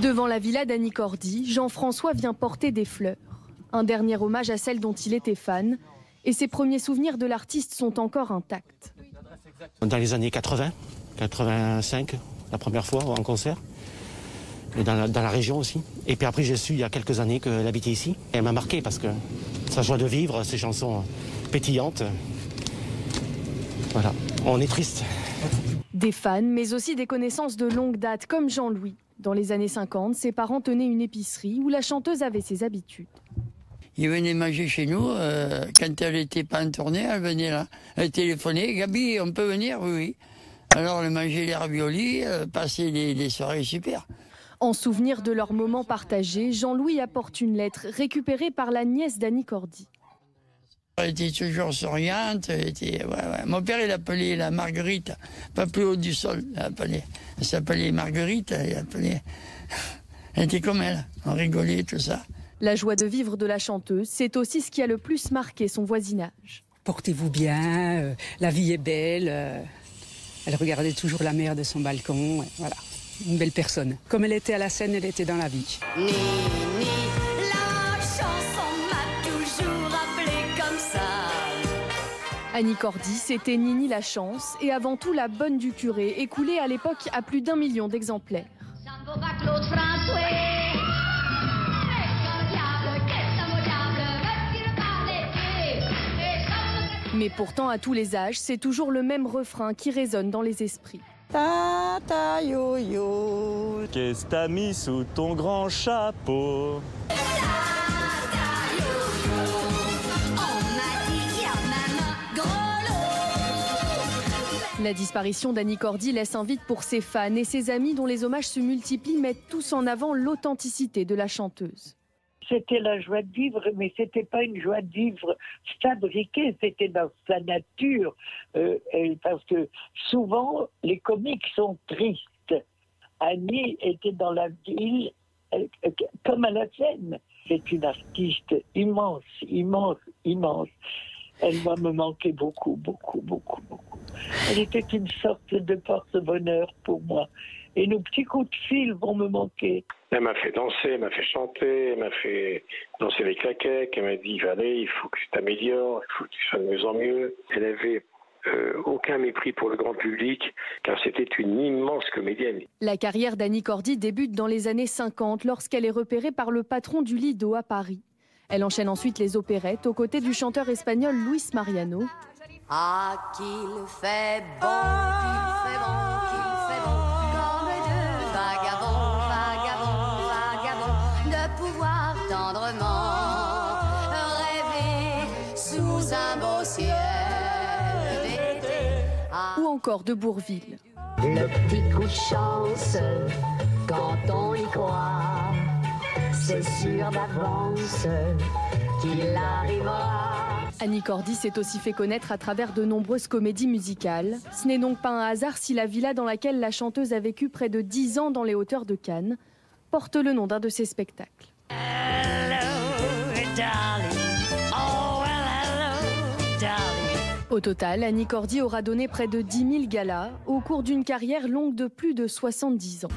Devant la villa d'Annie Cordy, Jean-François vient porter des fleurs. Un dernier hommage à celle dont il était fan. Et ses premiers souvenirs de l'artiste sont encore intacts. Dans les années 80, 85, la première fois en concert. Et dans la région aussi. Et puis après, j'ai su il y a quelques années qu'elle habitait ici. Elle m'a marqué parce que sa joie de vivre, ses chansons pétillantes. Voilà, on est triste. Des fans, mais aussi des connaissances de longue date, comme Jean-Louis. Dans les années 50, ses parents tenaient une épicerie où la chanteuse avait ses habitudes. Il venait manger chez nous. Quand elle n'était pas en tournée, elle venait là. Elle téléphonait. Gabi, on peut venir? Oui, oui. Alors, elle mangeait les raviolis, passait des soirées super. En souvenir de leur moment partagé, Jean-Louis apporte une lettre récupérée par la nièce d'Annie Cordy. Elle était toujours souriante. Ouais. Mon père, il l'appelait la Marguerite, pas plus haut du sol. Elle s'appelait Marguerite. Elle était comme elle. On rigolait, tout ça. La joie de vivre de la chanteuse, c'est aussi ce qui a le plus marqué son voisinage. Portez-vous bien, la vie est belle. Elle regardait toujours la mer de son balcon. Voilà, une belle personne. Comme elle était à la scène, elle était dans la vie. Nini, la chanson m'a toujours appelée comme ça. Annie Cordy, c'était Nini la chance et avant tout la bonne du curé, écoulée à l'époque à plus d'1 million d'exemplaires. Ça ne vaut pas Claude François. Mais pourtant, à tous les âges, c'est toujours le même refrain qui résonne dans les esprits. Tata yo-yo, qu'est-ce que t'as mis sous ton grand chapeau? La disparition d'Annie Cordy laisse un vide pour ses fans et ses amis dont les hommages se multiplient mettent tous en avant l'authenticité de la chanteuse. C'était la joie de vivre, mais c'était pas une joie de vivre fabriquée, c'était dans sa nature. Parce que souvent, les comiques sont tristes. Annie était dans la ville comme à la scène. C'est une artiste immense, immense, immense. Elle va me manquer beaucoup, beaucoup, beaucoup, beaucoup. Elle était une sorte de porte-bonheur pour moi. Et nos petits coups de fil vont me manquer. Elle m'a fait danser, elle m'a fait chanter, elle m'a fait danser avec la quèque. Elle m'a dit, allez, il faut que tu t'améliores, il faut que tu sois de mieux en mieux. Elle avait aucun mépris pour le grand public, car c'était une immense comédienne. La carrière d'Annie Cordy débute dans les années 50, lorsqu'elle est repérée par le patron du Lido à Paris. Elle enchaîne ensuite les opérettes aux côtés du chanteur espagnol Luis Mariano. Ah, qu'il fait bon, qu'il fait bon, qu'il fait bon, comme deux vagabonds, vagabonds, vagabonds, de pouvoir tendrement rêver sous un beau ciel d'été. Ou encore de Bourvil. Le petit coup de chance, quand on y croit, c'est sûr d'avance qu'il arrivera. Annie Cordy s'est aussi fait connaître à travers de nombreuses comédies musicales. Ce n'est donc pas un hasard si la villa dans laquelle la chanteuse a vécu près de 10 ans dans les hauteurs de Cannes porte le nom d'un de ses spectacles. Au total, Annie Cordy aura donné près de 10 000 galas au cours d'une carrière longue de plus de 70 ans.